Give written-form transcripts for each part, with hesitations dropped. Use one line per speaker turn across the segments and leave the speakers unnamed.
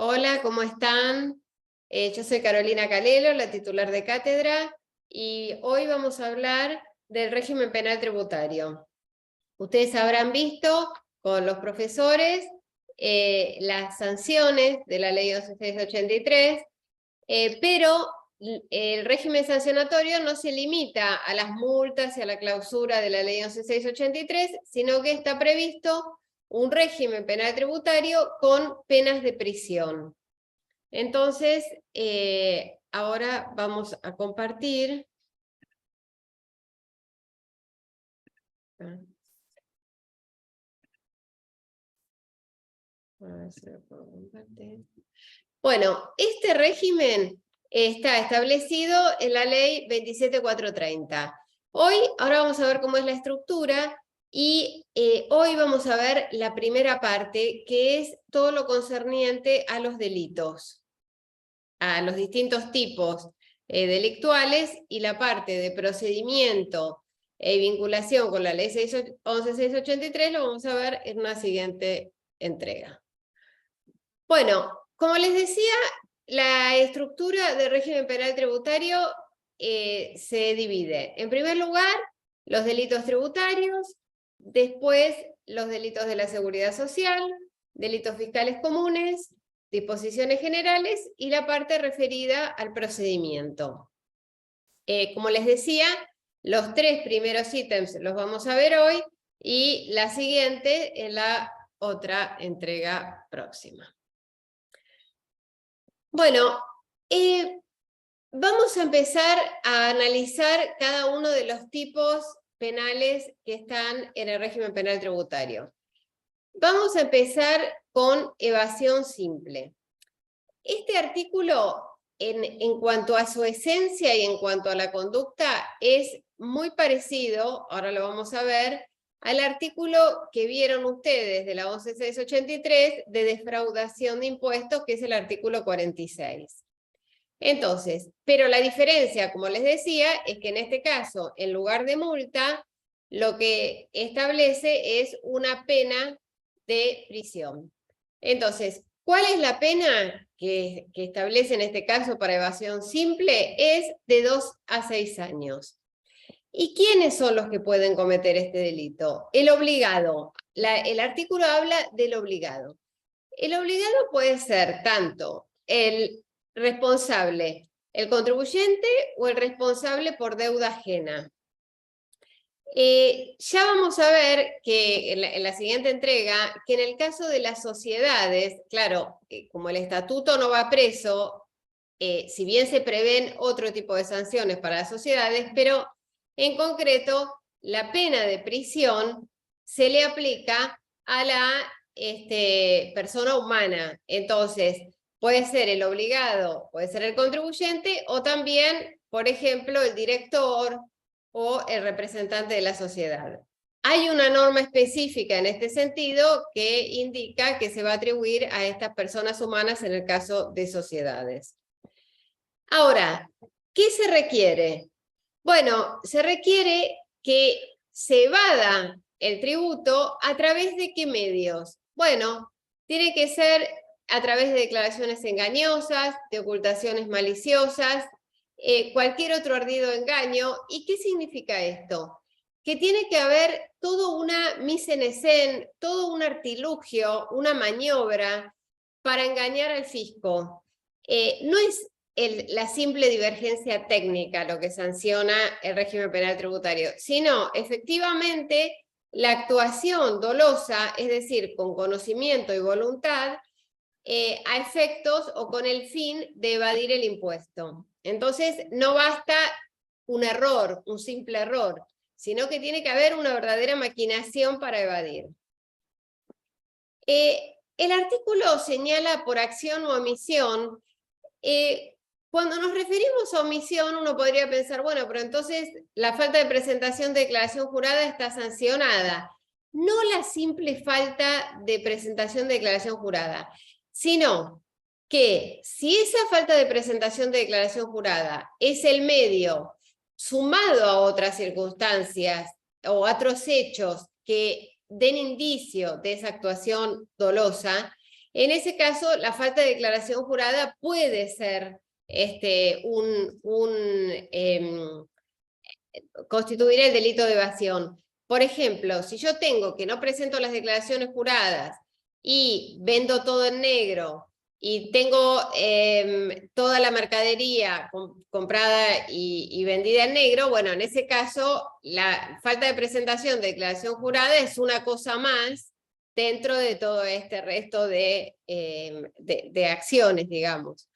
Hola, ¿cómo están? Yo soy Carolina Calelo, la titular de cátedra, y hoy vamos a hablar del régimen penal tributario. Ustedes habrán visto con los profesores las sanciones de la ley 11683, pero el régimen sancionatorio no se limita a las multas y a la clausura de la ley 11683, sino que está previsto un régimen penal tributario con penas de prisión. Entonces, ahora vamos a compartir. A ver si lo puedo compartir. Bueno, este régimen está establecido en la ley 27430. Ahora vamos a ver cómo es la estructura y hoy vamos a ver la primera parte, que es todo lo concerniente a los delitos, a los distintos tipos delictuales, y la parte de procedimiento y vinculación con la ley 11683 lo vamos a ver en una siguiente entrega. Bueno, como les decía, la estructura del régimen penal tributario se divide. En primer lugar, los delitos tributarios, después los delitos de la seguridad social, delitos fiscales comunes, disposiciones generales y la parte referida al procedimiento. Como les decía, los tres primeros ítems los vamos a ver hoy y la siguiente en la otra entrega próxima. Bueno, vamos a empezar a analizar cada uno de los tipos penales que están en el régimen penal tributario. Vamos a empezar con evasión simple. Este artículo, en cuanto a su esencia y en cuanto a la conducta, es muy parecido, ahora lo vamos a ver, al artículo que vieron ustedes de la 11683 de defraudación de impuestos, que es el artículo 46. Entonces, pero la diferencia, como les decía, es que en este caso, en lugar de multa, lo que establece es una pena de prisión. Entonces, ¿cuál es la pena que establece en este caso para evasión simple? Es de 2 a 6 años. ¿Y quiénes son los que pueden cometer este delito? El obligado. El artículo habla del obligado. El obligado puede ser tanto el responsable, el contribuyente o el responsable por deuda ajena. Ya vamos a ver que en la siguiente entrega, que en el caso de las sociedades, claro, como el estatuto no va preso, si bien se prevén otro tipo de sanciones para las sociedades, pero en concreto la pena de prisión se le aplica a la persona humana. Entonces, puede ser el obligado, puede ser el contribuyente, o también, por ejemplo, el director o el representante de la sociedad. Hay una norma específica en este sentido que indica que se va a atribuir a estas personas humanas en el caso de sociedades. Ahora, ¿qué se requiere? Bueno, se requiere que se evada el tributo ¿a través de qué medios? Bueno, tiene que ser a través de declaraciones engañosas, de ocultaciones maliciosas, cualquier otro ardido engaño. ¿Y qué significa esto? Que tiene que haber toda una mise en scène, todo un artilugio, una maniobra para engañar al fisco. No es la simple divergencia técnica lo que sanciona el régimen penal tributario, sino efectivamente la actuación dolosa, es decir, con conocimiento y voluntad, a efectos o con el fin de evadir el impuesto. Entonces, no basta un error, un simple error, sino que tiene que haber una verdadera maquinación para evadir. El artículo señala por acción o omisión. Cuando nos referimos a omisión, uno podría pensar, bueno, pero entonces la falta de presentación de declaración jurada está sancionada. No la simple falta de presentación de declaración jurada, sino que si esa falta de presentación de declaración jurada es el medio sumado a otras circunstancias o a otros hechos que den indicio de esa actuación dolosa, En ese caso, la falta de declaración jurada puede ser constituir el delito de evasión. Por ejemplo, si yo tengo que no presento las declaraciones juradas y vendo todo en negro y tengo toda la mercadería comprada y vendida en negro, bueno, en ese caso la falta de presentación de declaración jurada es una cosa más dentro de todo este resto de acciones, digamos.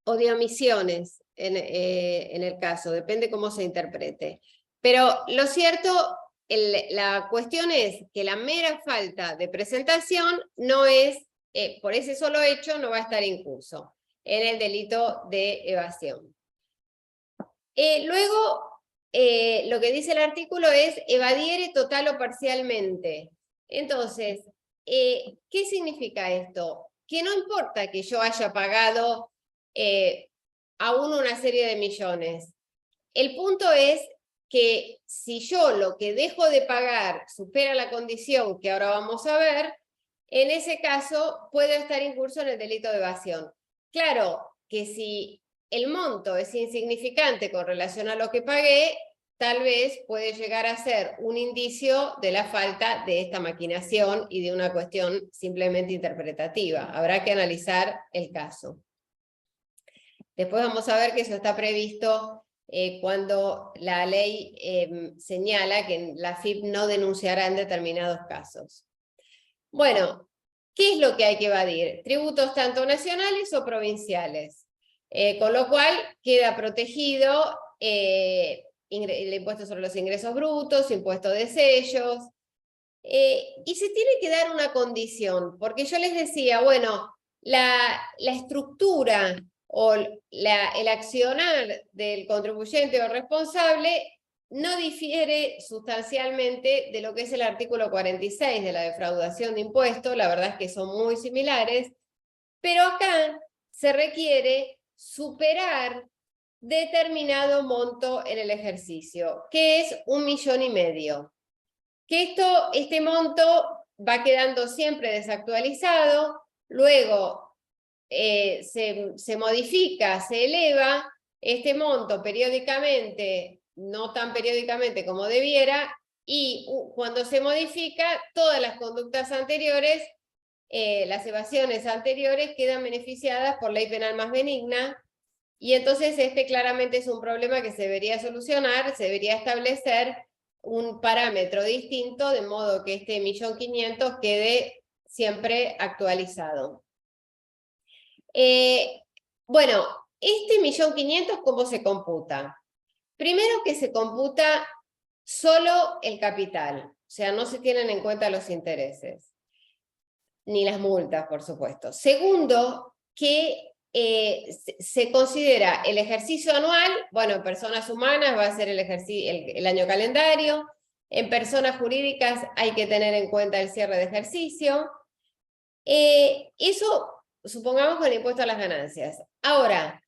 O de omisiones en el caso, depende cómo se interprete. Pero lo cierto, la cuestión es que la mera falta de presentación no es, por ese solo hecho, no va a estar incurso en el delito de evasión. Luego, lo que dice el artículo es evadiere total o parcialmente. Entonces, ¿qué significa esto? Que no importa que yo haya pagado aún una serie de millones. El punto es que si yo lo que dejo de pagar supera la condición que ahora vamos a ver, en ese caso puedo estar incurso en el delito de evasión. Claro que si el monto es insignificante con relación a lo que pagué, tal vez puede llegar a ser un indicio de la falta de esta maquinación y de una cuestión simplemente interpretativa. Habrá que analizar el caso. Después vamos a ver que eso está previsto cuando la ley señala que la AFIP no denunciará en determinados casos. Bueno, ¿qué es lo que hay que evadir? Tributos tanto nacionales o provinciales. Con lo cual queda protegido el impuesto sobre los ingresos brutos, impuesto de sellos, y se tiene que dar una condición, porque yo les decía, bueno, la estructura o el accionar del contribuyente o responsable no difiere sustancialmente de lo que es el artículo 46 de la defraudación de impuestos, la verdad es que son muy similares, pero acá se requiere superar determinado monto en el ejercicio, que es 1,5 millones. Que este monto va quedando siempre desactualizado, luego se modifica, se eleva este monto periódicamente, no tan periódicamente como debiera, y cuando se modifica, todas las conductas anteriores, las evasiones anteriores quedan beneficiadas por ley penal más benigna, y entonces claramente es un problema que se debería solucionar, se debería establecer un parámetro distinto, de modo que este 1.500.000 quede siempre actualizado. Bueno, este 1.500.000, ¿cómo se computa? Primero que se computa solo el capital, o sea, no se tienen en cuenta los intereses, ni las multas, por supuesto. Segundo, que se considera el ejercicio anual, bueno, en personas humanas va a ser el año calendario, en personas jurídicas hay que tener en cuenta el cierre de ejercicio. Eso, supongamos, con el impuesto a las ganancias. Ahora,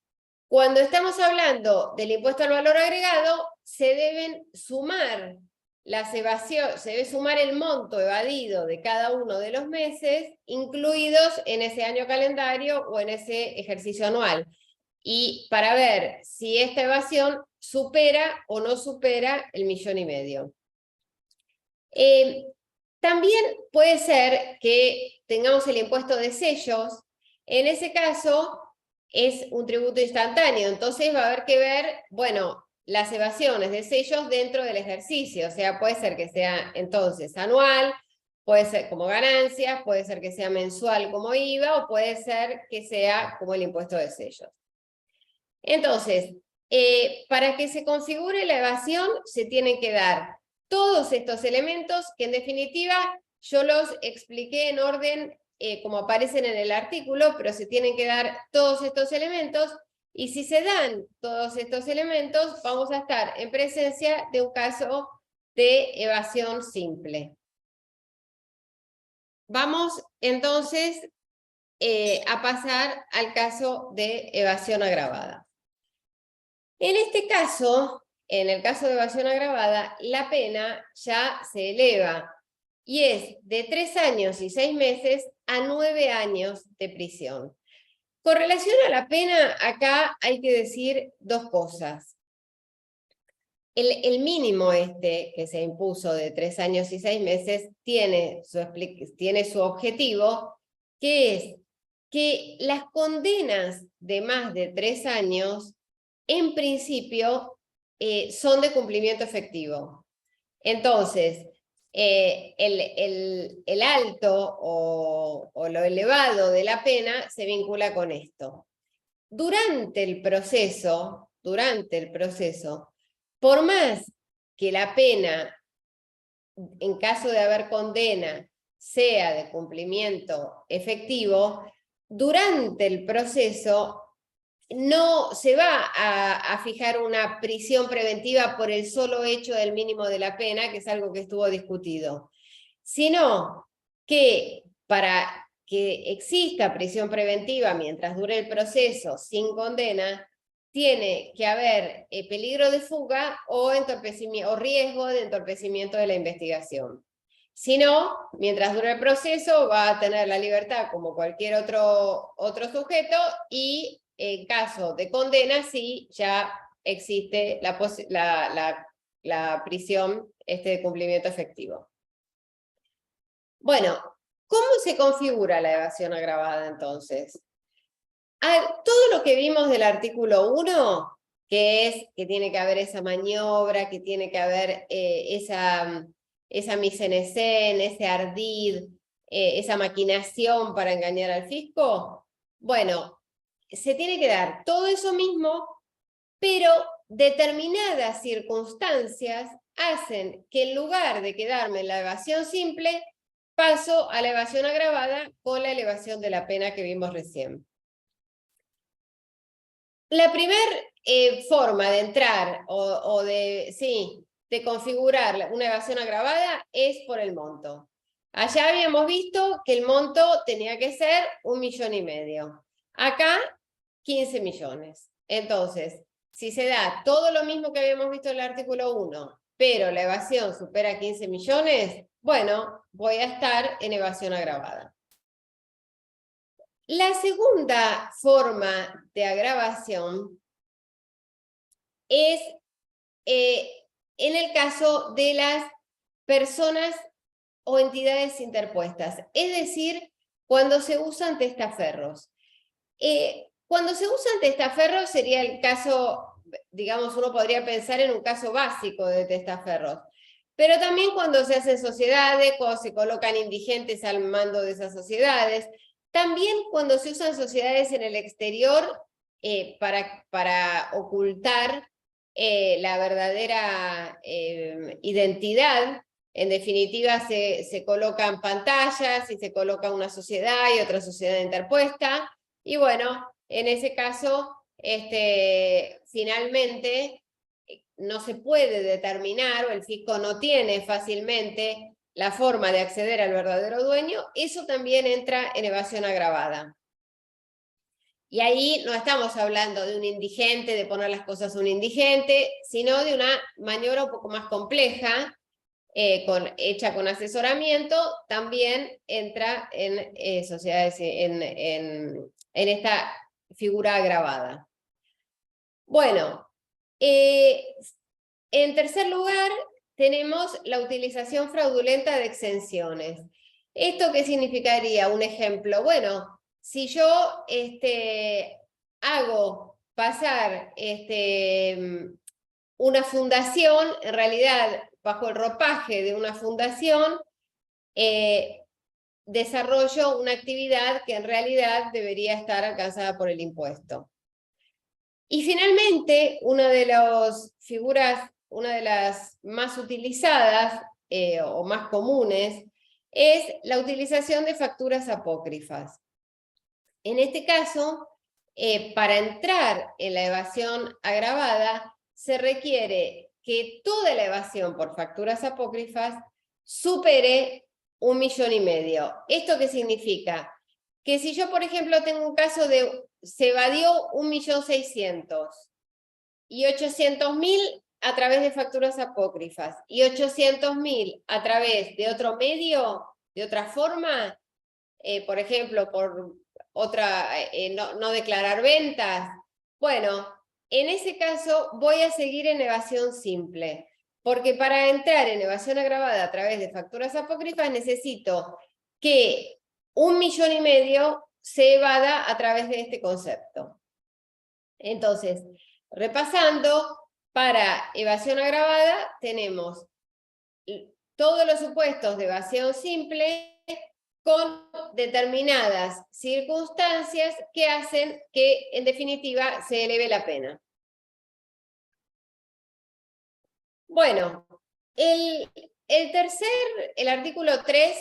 cuando estamos hablando del impuesto al valor agregado, se deben sumar las evasiones, se debe sumar el monto evadido de cada uno de los meses, incluidos en ese año calendario o en ese ejercicio anual. Y para ver si esta evasión supera o no supera el 1,5 millones. También puede ser que tengamos el impuesto de sellos. En ese caso es un tributo instantáneo, entonces va a haber que ver, bueno, las evasiones de sellos dentro del ejercicio, o sea, puede ser que sea entonces anual, puede ser como ganancias, puede ser que sea mensual como IVA, o puede ser que sea como el impuesto de sellos. Entonces, para que se configure la evasión, se tienen que dar todos estos elementos que en definitiva yo los expliqué en orden como aparecen en el artículo, pero se tienen que dar todos estos elementos, y si se dan todos estos elementos, vamos a estar en presencia de un caso de evasión simple. Vamos entonces a pasar al caso de evasión agravada. En este caso, en el caso de evasión agravada, la pena ya se eleva. y es de 3 años y 6 meses a 9 años de prisión. Con relación a la pena, acá hay que decir dos cosas. El mínimo que se impuso de 3 años y 6 meses tiene su objetivo, que es que las condenas de más de 3 años, en principio, son de cumplimiento efectivo. Entonces, el alto o lo elevado de la pena se vincula con esto. Durante el proceso, por más que la pena, en caso de haber condena, sea de cumplimiento efectivo, durante el proceso no se va a fijar una prisión preventiva por el solo hecho del mínimo de la pena, que es algo que estuvo discutido, sino que para que exista prisión preventiva mientras dure el proceso sin condena, tiene que haber peligro de fuga o riesgo de entorpecimiento de la investigación. Si no, mientras dure el proceso, va a tener la libertad como cualquier otro sujeto, y en caso de condena, sí, ya existe la prisión de cumplimiento efectivo. Bueno, ¿cómo se configura la evasión agravada entonces? Todo lo que vimos del artículo 1, que es que tiene que haber esa maniobra, que tiene que haber esa mise en escena, ese ardid, esa maquinación para engañar al fisco, bueno, se tiene que dar todo eso mismo, pero determinadas circunstancias hacen que en lugar de quedarme en la evasión simple, paso a la evasión agravada con la elevación de la pena que vimos recién. La primera forma de entrar de configurar una evasión agravada es por el monto. Allá habíamos visto que el monto tenía que ser 1,5 millones. Acá, 15 millones. Entonces, si se da todo lo mismo que habíamos visto en el artículo 1, pero la evasión supera 15 millones, bueno, voy a estar en evasión agravada. La segunda forma de agravación es en el caso de las personas o entidades interpuestas, es decir, cuando se usan testaferros. Cuando se usan testaferros sería el caso, digamos, uno podría pensar en un caso básico de testaferros, pero también cuando se hacen sociedades, cuando se colocan indigentes al mando de esas sociedades, también cuando se usan sociedades en el exterior para ocultar la verdadera identidad. En definitiva, se colocan pantallas y se coloca una sociedad y otra sociedad interpuesta. Y bueno, en ese caso, finalmente no se puede determinar, o el fisco no tiene fácilmente la forma de acceder al verdadero dueño. Eso también entra en evasión agravada. Y ahí no estamos hablando de un indigente, de poner las cosas a un indigente, sino de una maniobra un poco más compleja, hecha con asesoramiento. También entra en sociedades, en esta figura agravada. Bueno, en tercer lugar, tenemos la utilización fraudulenta de exenciones. ¿Esto qué significaría? Un ejemplo, bueno, si yo hago pasar una fundación, en realidad bajo el ropaje de una fundación, desarrollo una actividad que en realidad debería estar alcanzada por el impuesto. Y finalmente, una de las figuras, una de las más utilizadas o más comunes, es la utilización de facturas apócrifas. En este caso, para entrar en la evasión agravada, se requiere que toda la evasión por facturas apócrifas supere 1,5 millones. ¿Esto qué significa? Que si yo, por ejemplo, tengo un caso de se evadió 1,600,000 y 800.000 a través de facturas apócrifas y 800.000 a través de otro medio, de otra forma, por ejemplo, por otra, no declarar ventas, bueno, en ese caso voy a seguir en evasión simple, porque para entrar en evasión agravada a través de facturas apócrifas necesito que 1,5 millones se evada a través de este concepto. Entonces, repasando, para evasión agravada tenemos todos los supuestos de evasión simple con determinadas circunstancias que hacen que, en definitiva, se eleve la pena. Bueno, el artículo 3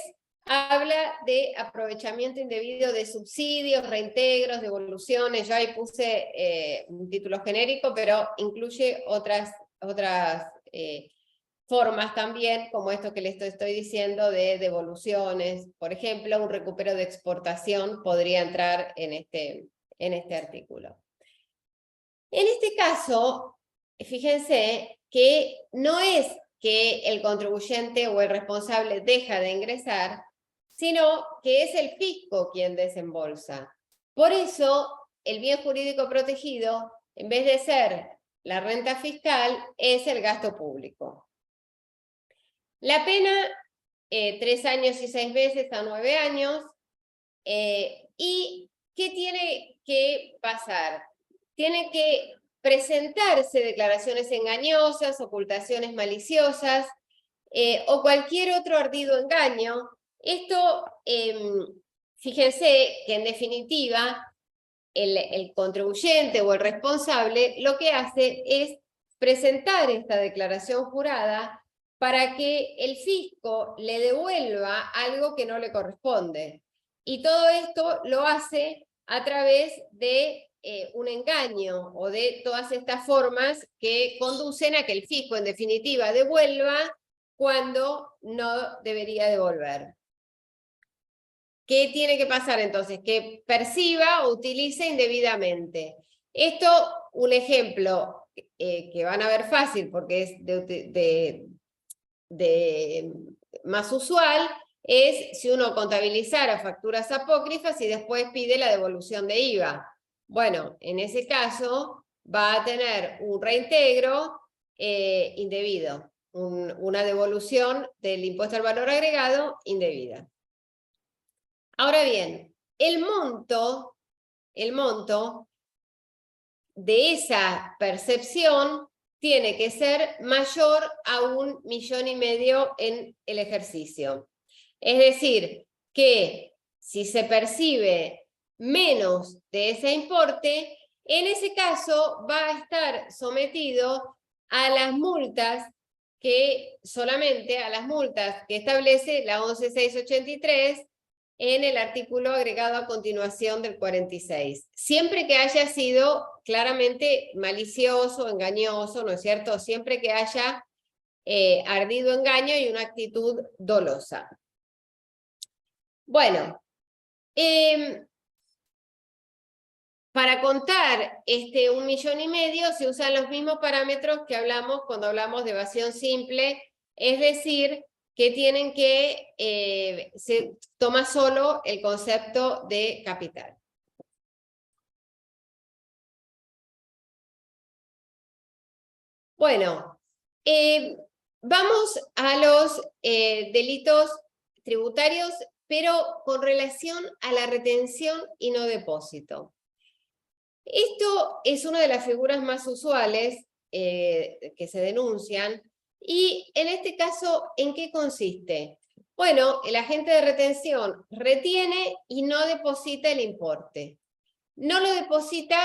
habla de aprovechamiento indebido de subsidios, reintegros, devoluciones. Yo ahí puse un título genérico, pero incluye otras formas también, como esto que les estoy diciendo, de devoluciones. Por ejemplo, un recupero de exportación podría entrar en este artículo. En este caso, fíjense que no es que el contribuyente o el responsable deja de ingresar, sino que es el fisco quien desembolsa. Por eso, el bien jurídico protegido, en vez de ser la renta fiscal, es el gasto público. La pena, 3 años y 6 meses a 9 años. ¿Y qué tiene que pasar? Tiene que presentarse declaraciones engañosas, ocultaciones maliciosas o cualquier otro ardido engaño. Esto, fíjense que en definitiva el contribuyente o el responsable lo que hace es presentar esta declaración jurada para que el fisco le devuelva algo que no le corresponde. Y todo esto lo hace a través de un engaño o de todas estas formas que conducen a que el fisco, en definitiva, devuelva cuando no debería devolver. ¿Qué tiene que pasar entonces? Que perciba o utilice indebidamente. Esto, un ejemplo que van a ver fácil porque es más usual, es si uno contabilizara facturas apócrifas y después pide la devolución de IVA. Bueno, en ese caso va a tener un reintegro indebido, una devolución del impuesto al valor agregado indebida. Ahora bien, el monto de esa percepción tiene que ser mayor a 1,5 millones en el ejercicio. Es decir, que si se percibe menos de ese importe, en ese caso va a estar sometido a las multas solamente a las multas que establece la 11.683 en el artículo agregado a continuación del 46. Siempre que haya sido claramente malicioso, engañoso, ¿no es cierto? Siempre que haya ardido engaño y una actitud dolosa. Bueno, para contar 1,5 millones se usan los mismos parámetros que hablamos cuando hablamos de evasión simple, es decir, que tienen que, se toma solo el concepto de capital. Bueno, vamos a los delitos tributarios, pero con relación a la retención y no depósito. Esto es una de las figuras más usuales que se denuncian, y en este caso, ¿en qué consiste? Bueno, el agente de retención retiene y no deposita el importe. No lo deposita,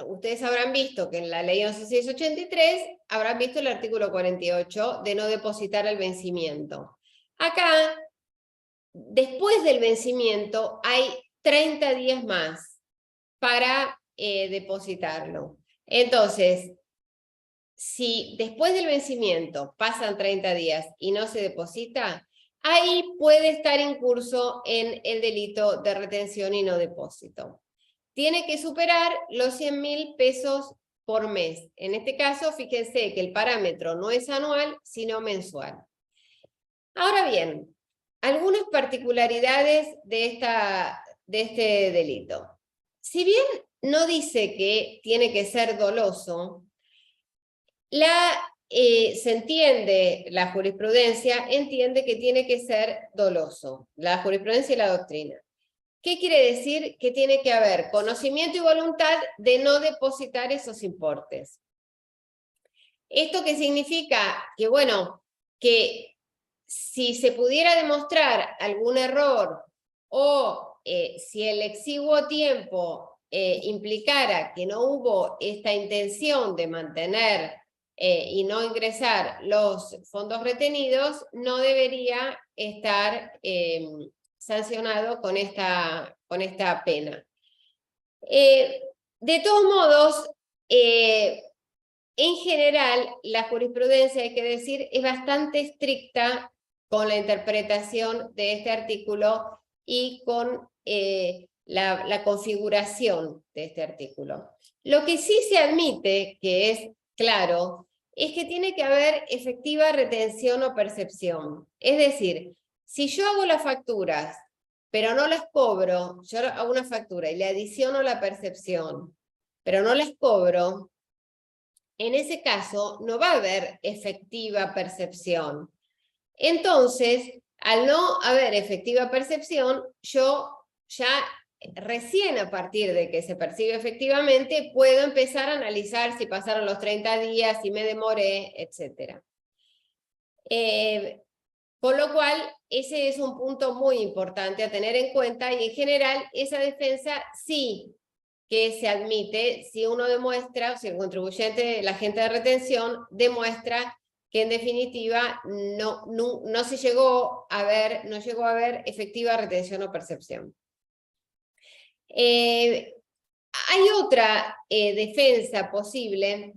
ustedes habrán visto que en la ley 11.683 habrán visto el artículo 48 de no depositar al vencimiento. Acá, después del vencimiento, hay 30 días más para depositarlo. Entonces, si después del vencimiento pasan 30 días y no se deposita, ahí puede estar en curso en el delito de retención y no depósito. Tiene que superar los 100.000 pesos por mes. En este caso, fíjense que el parámetro no es anual, sino mensual. Ahora bien, algunas particularidades de este delito. Si bien no dice que tiene que ser doloso, se entiende, la jurisprudencia entiende que tiene que ser doloso, la jurisprudencia y la doctrina. ¿Qué quiere decir? Que tiene que haber conocimiento y voluntad de no depositar esos importes. ¿Esto qué significa? Que bueno, que si se pudiera demostrar algún error o si el exiguo tiempo implicara que no hubo esta intención de mantener y no ingresar los fondos retenidos, no debería estar sancionado con esta pena. De todos modos, en general, la jurisprudencia, hay que decir, es bastante estricta con la interpretación de este artículo y con la configuración de este artículo. Lo que sí se admite, que es claro, es que tiene que haber efectiva retención o percepción. Es decir, si yo hago las facturas, pero no las cobro, yo hago una factura y le adiciono la percepción, pero no las cobro, en ese caso no va a haber efectiva percepción. Entonces, al no haber efectiva percepción, yo ya recién a partir de que se percibe efectivamente, puedo empezar a analizar si pasaron los 30 días, si me demoré, etc. Con lo cual, ese es un punto muy importante a tener en cuenta y en general esa defensa sí que se admite si uno demuestra, si el contribuyente, el agente de retención, demuestra que en definitiva no llegó a haber efectiva retención o percepción. Hay otra defensa posible,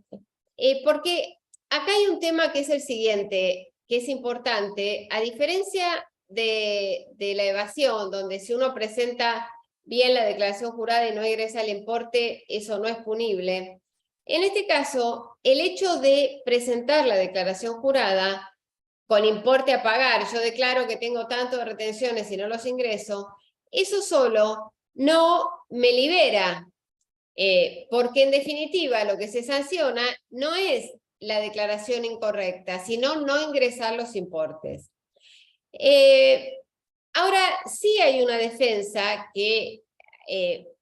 porque acá hay un tema que es el siguiente, que es importante. A diferencia de la evasión, donde si uno presenta bien la declaración jurada y no ingresa el importe, eso no es punible. En este caso, el hecho de presentar la declaración jurada con importe a pagar, yo declaro que tengo tanto de retenciones y no los ingreso, eso solo no me libera, porque en definitiva lo que se sanciona no es la declaración incorrecta, sino no ingresar los importes. Ahora, sí hay una defensa que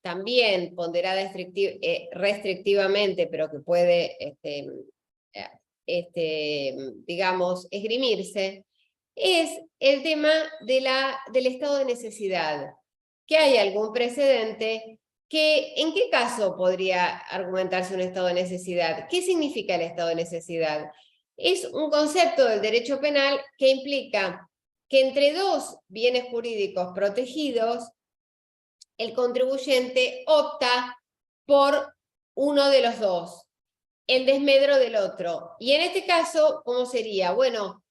también ponderada restrictivamente, pero que puede, digamos, esgrimirse, es el tema del estado de necesidad. Que hay algún precedente ¿en qué caso podría argumentarse un estado de necesidad? ¿Qué significa el estado de necesidad? Es un concepto del derecho penal que implica que entre dos bienes jurídicos protegidos, el contribuyente opta por uno de los dos, en desmedro del otro. Y en este caso, ¿cómo sería? Bueno,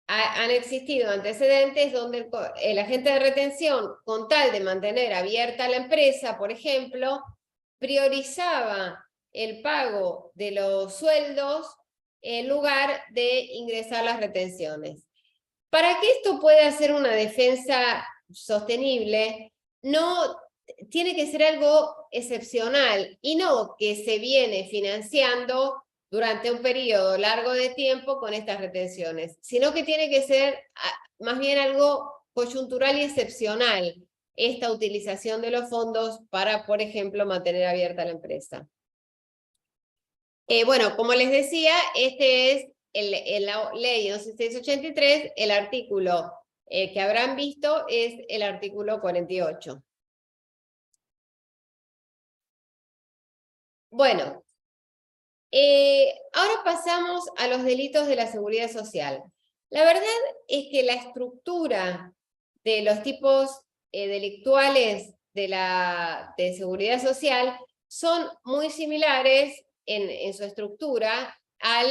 han existido antecedentes donde el agente de retención, con tal de mantener abierta la empresa, por ejemplo, priorizaba el pago de los sueldos en lugar de ingresar las retenciones. Para que esto pueda ser una defensa sostenible, no tiene que ser algo excepcional y no que se viene financiando durante un periodo largo de tiempo con estas retenciones, sino que tiene que ser más bien algo coyuntural y excepcional, esta utilización de los fondos para, por ejemplo, mantener abierta la empresa. Bueno, como les decía, este es la ley 11683, el artículo que habrán visto es el artículo 48. Bueno, ahora pasamos a los delitos de la seguridad social. La verdad es que la estructura de los tipos delictuales de seguridad social son muy similares en su estructura a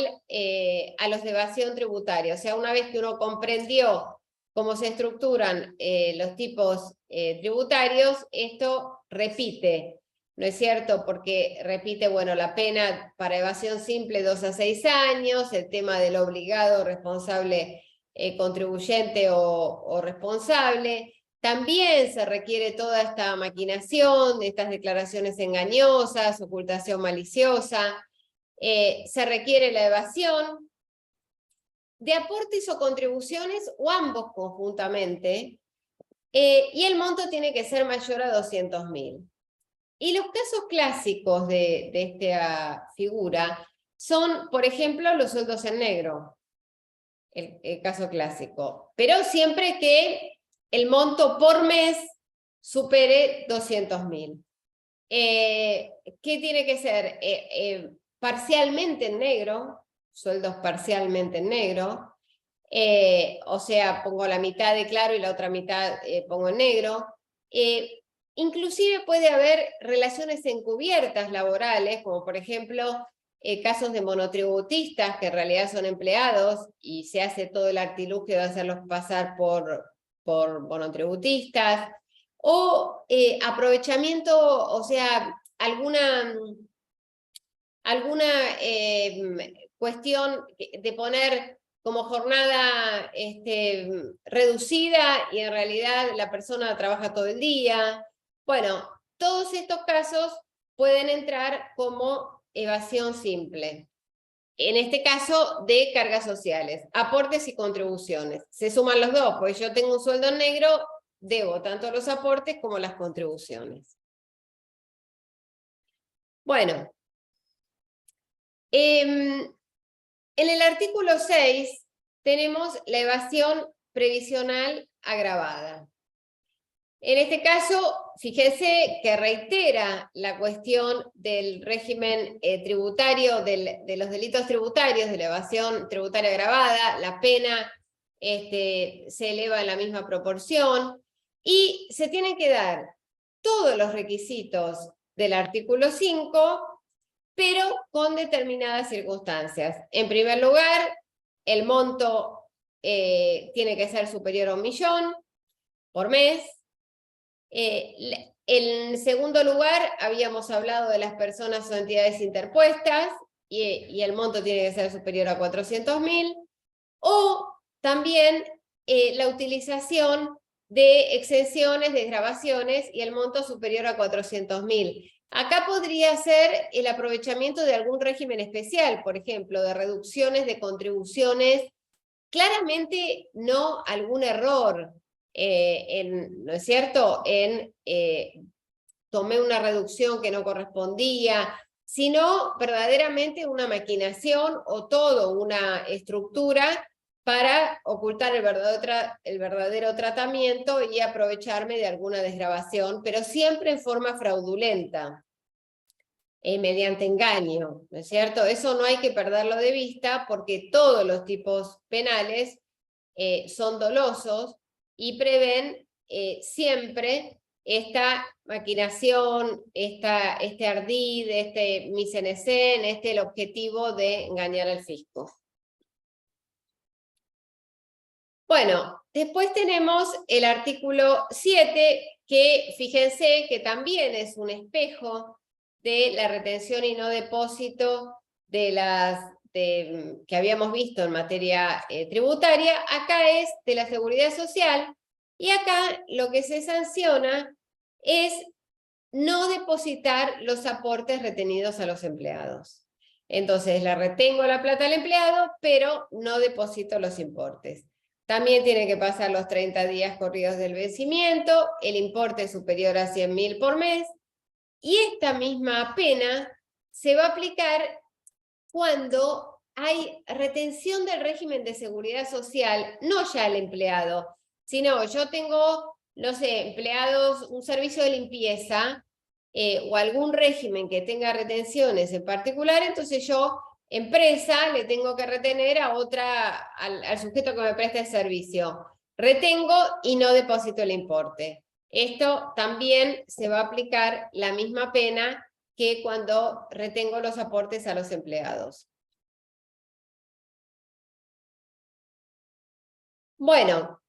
los de evasión tributaria. O sea, una vez que uno comprendió cómo se estructuran los tipos tributarios, esto repite ¿no es cierto? Porque repite, bueno, la pena para evasión simple 2 a 6 años, el tema del obligado, responsable, contribuyente o responsable. También se requiere toda esta maquinación, estas declaraciones engañosas, ocultación maliciosa. Se requiere la evasión de aportes o contribuciones o ambos conjuntamente, y el monto tiene que ser mayor a 200.000. Y los casos clásicos de esta figura son, por ejemplo, los sueldos en negro, el caso clásico, pero siempre que el monto por mes supere 200.000. ¿Qué tiene que ser? Parcialmente en negro, sueldos parcialmente en negro, o sea, pongo la mitad de claro y la otra mitad pongo en negro. Inclusive puede haber relaciones encubiertas laborales, como por ejemplo casos de monotributistas que en realidad son empleados y se hace todo el artilugio de hacerlos pasar por monotributistas, o aprovechamiento, o sea, alguna cuestión de poner como jornada reducida y en realidad la persona trabaja todo el día. Bueno, todos estos casos pueden entrar como evasión simple. En este caso, de cargas sociales, aportes y contribuciones. Se suman los dos, pues yo tengo un sueldo en negro, debo tanto los aportes como las contribuciones. Bueno, en el artículo 6 tenemos la evasión previsional agravada. En este caso, fíjese que reitera la cuestión del régimen tributario, de los delitos tributarios, de la evasión tributaria agravada, la pena se eleva en la misma proporción, y se tienen que dar todos los requisitos del artículo 5, pero con determinadas circunstancias. En primer lugar, el monto tiene que ser superior a 1 millón por mes. En segundo lugar, habíamos hablado de las personas o entidades interpuestas, y el monto tiene que ser superior a 400.000, o también la utilización de exenciones, desgravaciones, y el monto superior a 400.000. Acá podría ser el aprovechamiento de algún régimen especial, por ejemplo, de reducciones de contribuciones, claramente no algún error, ¿no es cierto?, tomé una reducción que no correspondía, sino verdaderamente una maquinación o todo una estructura para ocultar el verdadero tratamiento y aprovecharme de alguna desgravación, pero siempre en forma fraudulenta, mediante engaño, ¿no es cierto? Eso no hay que perderlo de vista, porque todos los tipos penales son dolosos y prevén siempre esta maquinación, este ardid, este mise en scène, el objetivo de engañar al fisco. Bueno, después tenemos el artículo 7, que fíjense que también es un espejo de la retención y no depósito que habíamos visto en materia tributaria. Acá es de la seguridad social, y acá lo que se sanciona es no depositar los aportes retenidos a los empleados. Entonces, la retengo la plata al empleado, pero no deposito los importes. También tiene que pasar los 30 días corridos del vencimiento, el importe superior a 100.000 por mes, y esta misma pena se va a aplicar cuando hay retención del régimen de seguridad social, no ya al empleado, sino yo tengo, no sé, empleados, un servicio de limpieza, o algún régimen que tenga retenciones en particular, entonces yo, empresa, le tengo que retener a al sujeto que me presta el servicio. Retengo y no deposito el importe. Esto también se va a aplicar la misma pena que cuando retengo los aportes a los empleados. Bueno,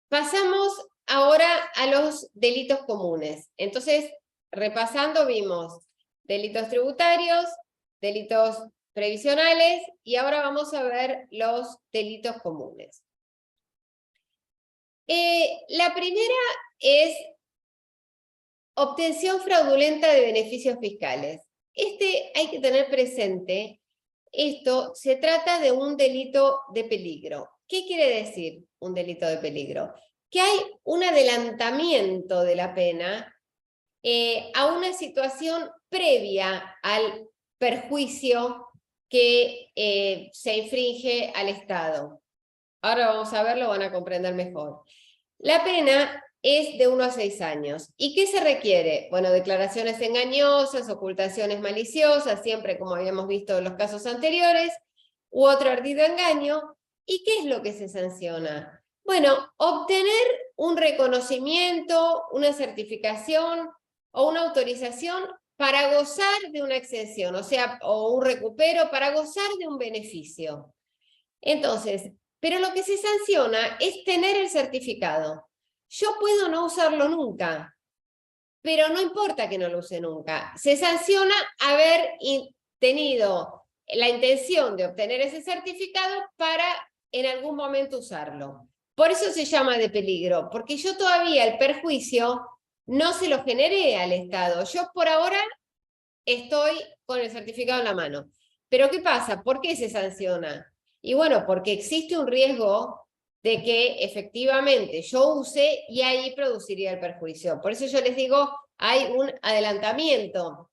pasamos ahora a los delitos comunes. Entonces, repasando vimos delitos tributarios, delitos previsionales, y ahora vamos a ver los delitos comunes. La primera es obtención fraudulenta de beneficios fiscales. Hay que tener presente, esto se trata de un delito de peligro. ¿Qué quiere decir un delito de peligro? Que hay un adelantamiento de la pena a una situación previa al perjuicio que se infringe al Estado. Ahora vamos a verlo, van a comprender mejor. La pena es de 1 a 6 años. ¿Y qué se requiere? Bueno, declaraciones engañosas, ocultaciones maliciosas, siempre como habíamos visto en los casos anteriores, u otro ardido engaño. ¿Y qué es lo que se sanciona? Bueno, obtener un reconocimiento, una certificación o una autorización para gozar de una exención, o sea, o un recupero para gozar de un beneficio. Entonces, pero lo que se sanciona es tener el certificado. Yo puedo no usarlo nunca, pero no importa que no lo use nunca. Se sanciona haber tenido la intención de obtener ese certificado para en algún momento usarlo. Por eso se llama de peligro, porque yo todavía el perjuicio no se lo generé al Estado. Yo por ahora estoy con el certificado en la mano. Pero ¿qué pasa? ¿Por qué se sanciona? Y bueno, porque existe un riesgo de que efectivamente yo use y ahí produciría el perjuicio. Por eso yo les digo, hay un adelantamiento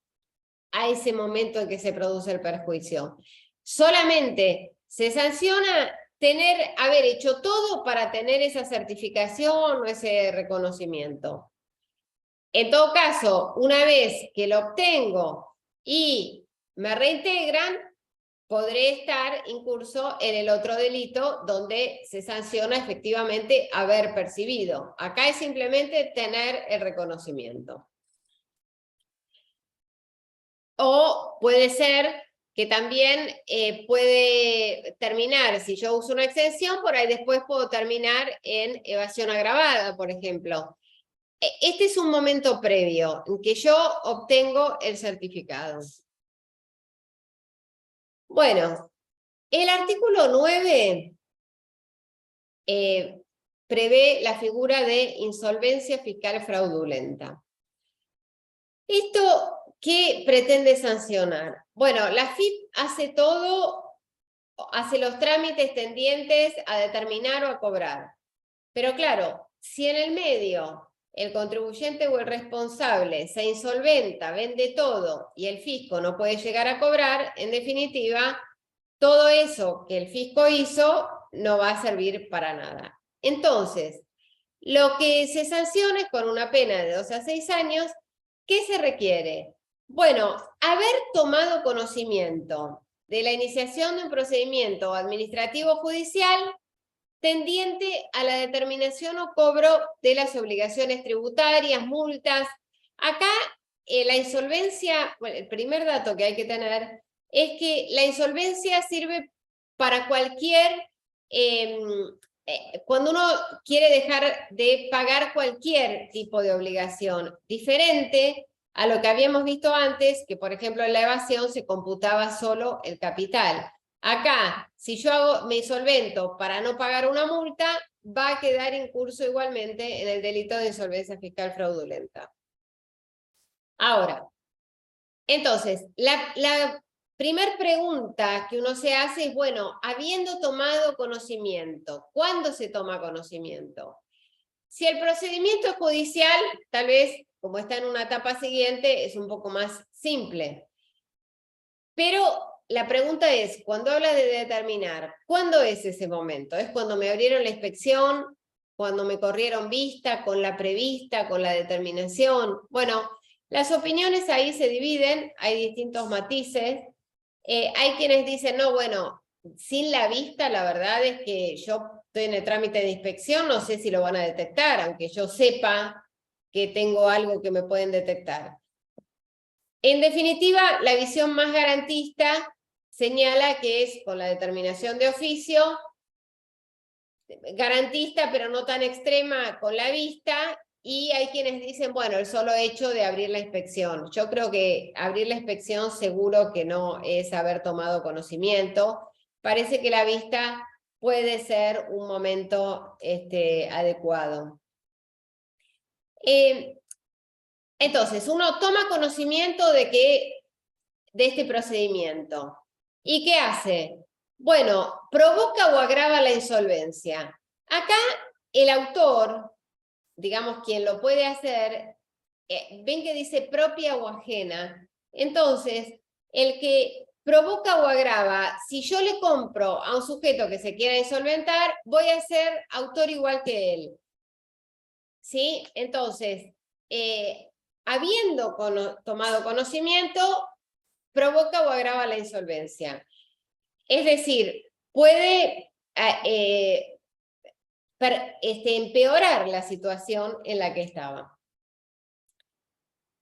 a ese momento en que se produce el perjuicio. Solamente se sanciona haber hecho todo para tener esa certificación o ese reconocimiento. En todo caso, una vez que lo obtengo y me reintegran, podré estar incurso en el otro delito donde se sanciona efectivamente haber percibido. Acá es simplemente tener el reconocimiento. O puede ser que también puede terminar, si yo uso una exención, por ahí después puedo terminar en evasión agravada, por ejemplo. Este es un momento previo en que yo obtengo el certificado. Bueno, el artículo 9 prevé la figura de insolvencia fiscal fraudulenta. ¿Esto qué pretende sancionar? Bueno, la FIP hace todo, hace los trámites tendientes a determinar o a cobrar. Pero claro, si en el medio el contribuyente o el responsable se insolventa, vende todo y el fisco no puede llegar a cobrar, en definitiva, todo eso que el fisco hizo no va a servir para nada. Entonces, lo que se sanciona es con una pena de 2 a 6 años. ¿Qué se requiere? Bueno, haber tomado conocimiento de la iniciación de un procedimiento administrativo judicial tendiente a la determinación o cobro de las obligaciones tributarias, multas. Acá la insolvencia, bueno, el primer dato que hay que tener es que la insolvencia sirve para cualquier, cuando uno quiere dejar de pagar cualquier tipo de obligación, diferente a lo que habíamos visto antes, que por ejemplo en la evasión se computaba solo el capital. Acá, si yo me insolvento para no pagar una multa, va a quedar incurso igualmente en el delito de insolvencia fiscal fraudulenta. Ahora, entonces, la primera pregunta que uno se hace es, bueno, habiendo tomado conocimiento, ¿cuándo se toma conocimiento? Si el procedimiento judicial, tal vez, como está en una etapa siguiente, es un poco más simple. Pero la pregunta es, cuando habla de determinar, ¿cuándo es ese momento? ¿Es cuando me abrieron la inspección? ¿Cuando me corrieron vista? ¿Con la prevista? ¿Con la determinación? Bueno, las opiniones ahí se dividen, hay distintos matices. Hay quienes dicen, no, bueno, sin la vista, la verdad es que yo estoy en el trámite de inspección, no sé si lo van a detectar, aunque yo sepa que tengo algo que me pueden detectar. En definitiva, la visión más garantista señala que es con la determinación de oficio, garantista pero no tan extrema con la vista, y hay quienes dicen, bueno, el solo hecho de abrir la inspección. Yo creo que abrir la inspección seguro que no es haber tomado conocimiento. Parece que la vista puede ser un momento adecuado. Entonces, uno toma conocimiento de este procedimiento. ¿Y qué hace? Bueno, provoca o agrava la insolvencia. Acá el autor, digamos, quien lo puede hacer, ven que dice propia o ajena. Entonces, el que provoca o agrava, si yo le compro a un sujeto que se quiera insolventar, voy a ser autor igual que él. ¿Sí? Entonces, habiendo tomado conocimiento, provoca o agrava la insolvencia. Es decir, puede empeorar la situación en la que estaba.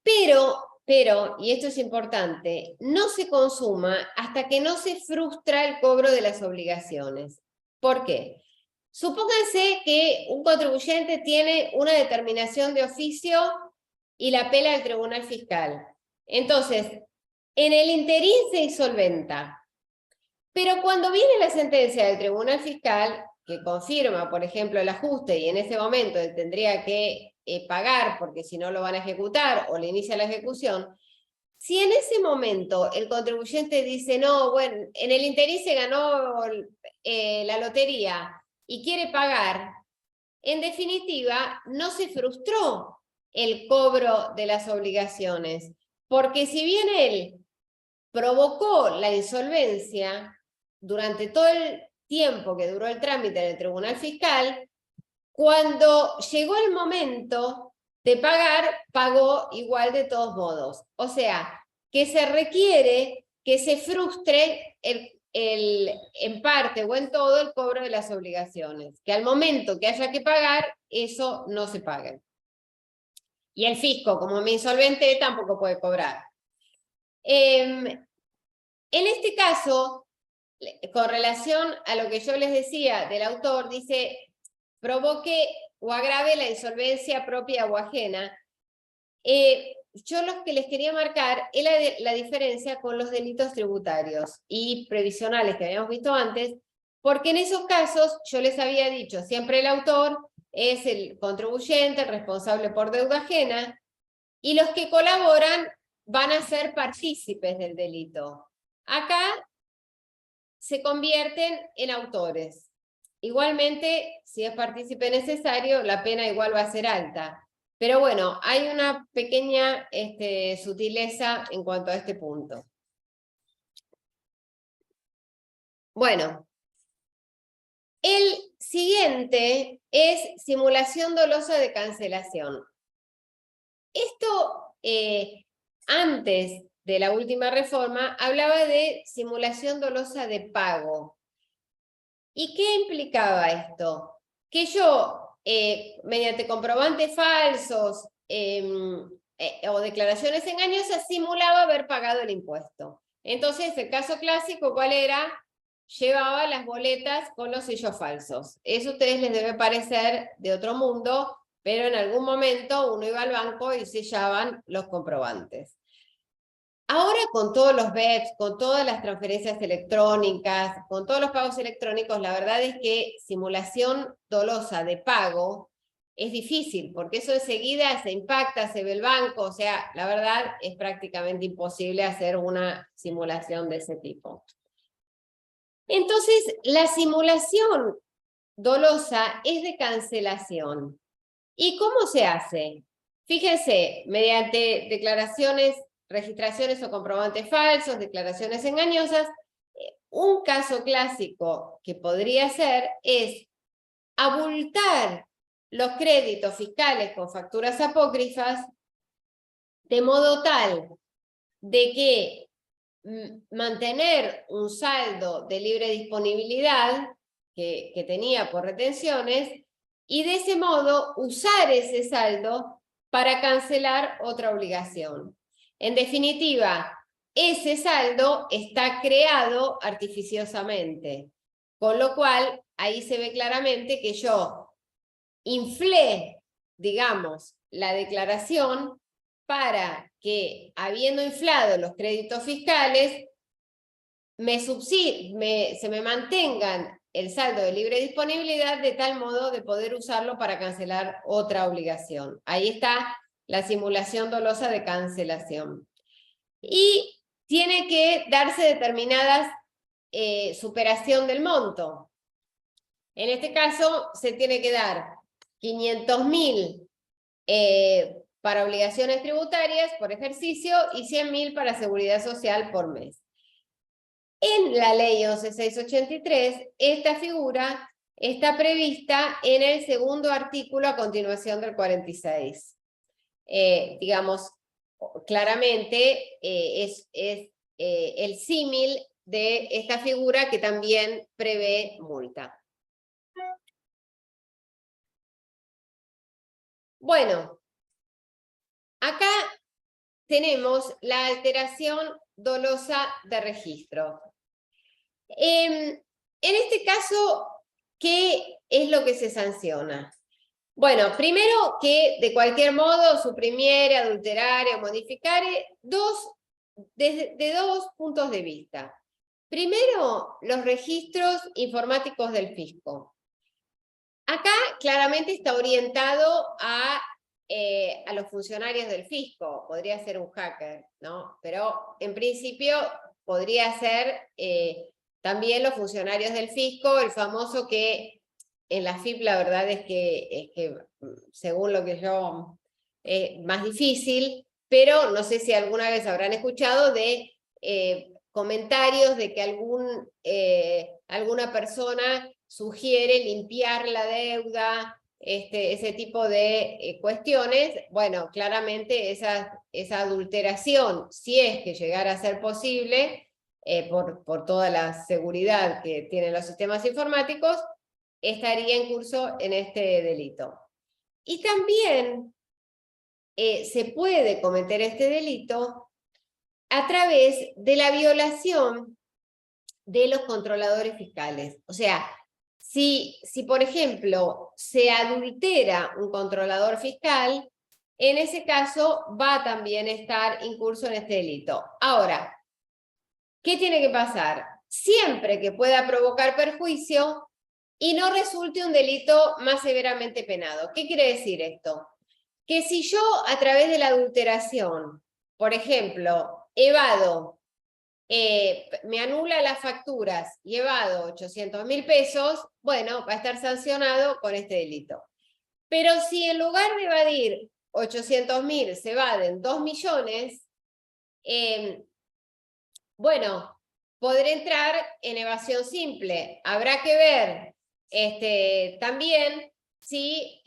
Pero, y esto es importante, no se consuma hasta que no se frustra el cobro de las obligaciones. ¿Por qué? Supónganse que un contribuyente tiene una determinación de oficio y la apela al tribunal fiscal. Entonces, en el interín se insolventa. Pero cuando viene la sentencia del tribunal fiscal, que confirma, por ejemplo, el ajuste, y en ese momento él tendría que pagar, porque si no lo van a ejecutar, o le inicia la ejecución, si en ese momento el contribuyente dice, no, bueno, en el interín se ganó la lotería y quiere pagar, en definitiva, no se frustró el cobro de las obligaciones, porque si bien él provocó la insolvencia durante todo el tiempo que duró el trámite en el tribunal fiscal, cuando llegó el momento de pagar, pagó igual de todos modos. O sea, que se requiere que se frustre en parte o en todo el cobro de las obligaciones, que al momento que haya que pagar, eso no se pague. Y el fisco, como me insolventé, tampoco puede cobrar. En este caso, con relación a lo que yo les decía del autor, dice, provoque o agrave la insolvencia propia o ajena. Yo lo que les quería marcar es la diferencia con los delitos tributarios y previsionales que habíamos visto antes, porque en esos casos yo les había dicho, siempre el autor es el contribuyente, el responsable por deuda ajena, y los que colaboran van a ser partícipes del delito. Acá se convierten en autores. Igualmente, si es partícipe necesario, la pena igual va a ser alta. Pero bueno, hay una pequeña sutileza en cuanto a este punto. Bueno, el siguiente es simulación dolosa de cancelación. Esto, antes de la última reforma, hablaba de simulación dolosa de pago. ¿Y qué implicaba esto? Que yo, mediante comprobantes falsos o declaraciones engañosas, simulaba haber pagado el impuesto. Entonces, el caso clásico, ¿cuál era? Llevaba las boletas con los sellos falsos. Eso a ustedes les debe parecer de otro mundo, pero en algún momento uno iba al banco y sellaban los comprobantes. Ahora con todos los BEPS, con todas las transferencias electrónicas, con todos los pagos electrónicos, la verdad es que simulación dolosa de pago es difícil, porque eso enseguida se impacta, se ve el banco, o sea, la verdad es prácticamente imposible hacer una simulación de ese tipo. Entonces, la simulación dolosa es de cancelación. ¿Y cómo se hace? Fíjense, mediante declaraciones, registraciones o comprobantes falsos, declaraciones engañosas, un caso clásico que podría ser es abultar los créditos fiscales con facturas apócrifas de modo tal de que mantener un saldo de libre disponibilidad que tenía por retenciones y de ese modo usar ese saldo para cancelar otra obligación. En definitiva, ese saldo está creado artificiosamente, con lo cual ahí se ve claramente que yo inflé digamos, la declaración para que, habiendo inflado los créditos fiscales, se me mantengan el saldo de libre disponibilidad de tal modo de poder usarlo para cancelar otra obligación. Ahí está la simulación dolosa de cancelación. Y tiene que darse determinadas superación del monto. En este caso, se tiene que dar 500.000 para obligaciones tributarias por ejercicio y 100.000 para seguridad social por mes. En la ley 11.683, esta figura está prevista en el segundo artículo a continuación del 46. Digamos, claramente es el símil de esta figura que también prevé multa. Bueno, acá tenemos la alteración dolosa de registro. En este caso, ¿qué es lo que se sanciona? Bueno, primero que de cualquier modo suprimiere, adulterare o modificare desde dos puntos de vista. Primero, los registros informáticos del fisco. Acá claramente está orientado a los funcionarios del fisco, podría ser un hacker, ¿no? Pero en principio podría ser también los funcionarios del fisco, el famoso que en la FIP la verdad es que según lo que yo, más difícil, pero no sé si alguna vez habrán escuchado de comentarios de que alguna persona sugiere limpiar la deuda, ese tipo de cuestiones. Bueno, claramente esa adulteración, si es que llegara a ser posible, por toda la seguridad que tienen los sistemas informáticos, estaría en curso en este delito. Y también se puede cometer este delito a través de la violación de los controladores fiscales. O sea, si por ejemplo se adultera un controlador fiscal, en ese caso va también a estar incurso en este delito. Ahora, ¿qué tiene que pasar? Siempre que pueda provocar perjuicio y no resulte un delito más severamente penado. ¿Qué quiere decir esto? Que si yo a través de la adulteración, por ejemplo, evado, me anula las facturas y evado 800.000 pesos, bueno, va a estar sancionado con este delito. Pero si en lugar de evadir 800.000 se evaden 2 millones, bueno, podré entrar en evasión simple. Habrá que ver también si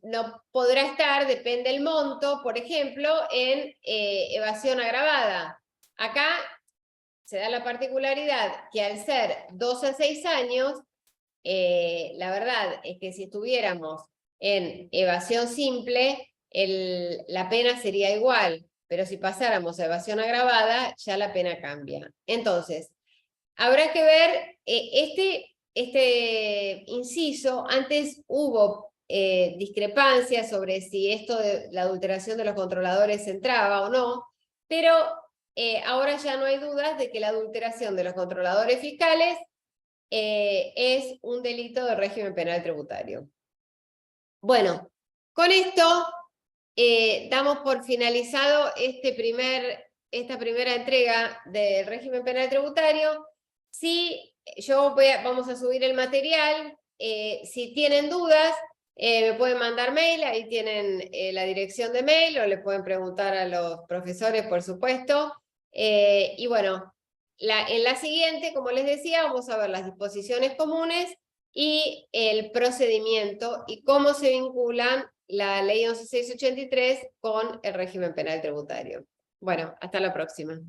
no podrá estar, depende del monto, por ejemplo, en evasión agravada. Acá se da la particularidad que al ser 2 a 6 años, la verdad es que si estuviéramos en evasión simple, la pena sería igual, pero si pasáramos a evasión agravada, ya la pena cambia. Entonces, habrá que ver este inciso. Antes hubo discrepancias sobre si esto de la adulteración de los controladores entraba o no, pero ahora ya no hay dudas de que la adulteración de los controladores fiscales es un delito de régimen penal tributario. Bueno, con esto damos por finalizado esta primera entrega del régimen penal tributario. Sí, vamos a subir el material. Si tienen dudas, me pueden mandar mail, ahí tienen la dirección de mail, o le pueden preguntar a los profesores, por supuesto. Y bueno, en la siguiente, como les decía, vamos a ver las disposiciones comunes y el procedimiento y cómo se vinculan la ley 11.683 con el régimen penal tributario. Bueno, hasta la próxima.